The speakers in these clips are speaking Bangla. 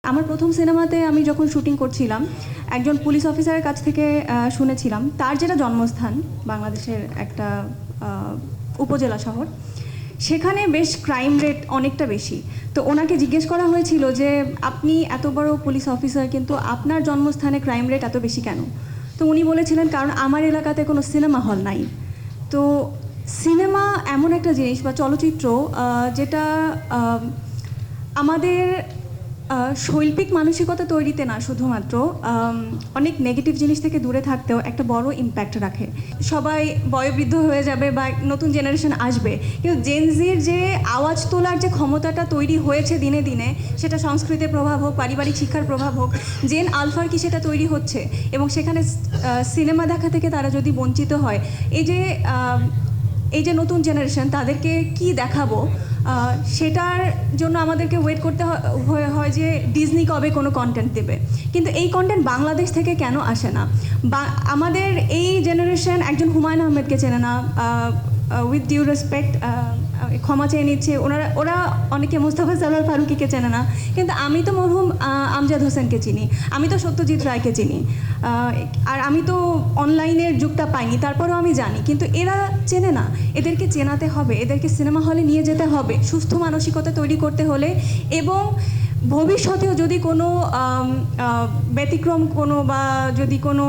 আমার প্রথম সিনেমাতে আমি যখন শুটিং করছিলাম একজন পুলিশ অফিসারের কাছ থেকে শুনেছিলাম তার যেটা জন্মস্থান বাংলাদেশের একটা উপজেলা শহর, সেখানে বেশ ক্রাইম রেট অনেকটা বেশি। তো ওনাকে জিজ্ঞেস করা হয়েছিল যে আপনি এত বড় পুলিশ অফিসার কিন্তু আপনার জন্মস্থানে ক্রাইম রেট এত বেশি কেন? তো উনি বলেছিলেন কারণ আমার এলাকাতে কোনো সিনেমা হল নাই। তো সিনেমা এমন একটা জিনিস বা চলচ্চিত্র যেটা আমাদের শৈল্পিক মানসিকতা তৈরিতে না শুধুমাত্র অনেক নেগেটিভ জিনিস থেকে দূরে থাকতেও একটা বড় ইম্প্যাক্ট রাখে। সবাই বয়োবৃদ্ধ হয়ে যাবে বা নতুন জেনারেশন আসবে, কিন্তু জেনজির যে আওয়াজ তোলার যে ক্ষমতাটা তৈরি হয়েছে দিনে দিনে, সেটা সংস্কৃতির প্রভাব হোক, পারিবারিক শিক্ষার প্রভাব হোক, জেন আলফার কি সেটা তৈরি হচ্ছে এবং সেখানে সিনেমা দেখা থেকে তারা যদি বঞ্চিত হয়, এই যে নতুন জেনারেশন তাদেরকে কি দেখাবো সেটার জন্য আমাদেরকে ওয়েট করতে হয় যে ডিজনি কবে কোনো কন্টেন্ট দেবে। কিন্তু এই কন্টেন্ট বাংলাদেশ থেকে কেন আসে না? আমাদের এই জেনারেশন একজন হুমায়ুন আহমেদকে চেনে না, উইথ ডিউ রেসপেক্ট ক্ষমা চেয়ে নিচ্ছে, ওরা অনেকে মোস্তফা সারোয়ার ফারুকীকে চেনে না, কিন্তু আমি তো মরহুম আমজাদ হোসেনকে চিনি, আমি তো সত্যজিৎ রায়কে চিনি, আর আমি তো অনলাইনের যুগটা পাইনি, তারপরেও আমি জানি। কিন্তু এরা চেনে না, এদেরকে চেনাতে হবে, এদেরকে সিনেমা হলে নিয়ে যেতে হবে সুস্থ মানসিকতা তৈরি করতে হলে। এবং ভবিষ্যতেও যদি কোনো ব্যতিক্রম কোনো বা যদি কোনো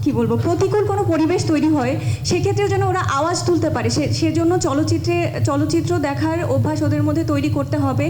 কি বলবো প্রতিকূল কোনো পরিবেশ তৈরি হয়, সেক্ষেত্রেও যেন ওরা আওয়াজ তুলতে পারে, সেজন্য চলচ্চিত্র দেখার অভ্যাস ওদের মধ্যে তৈরি করতে হবে।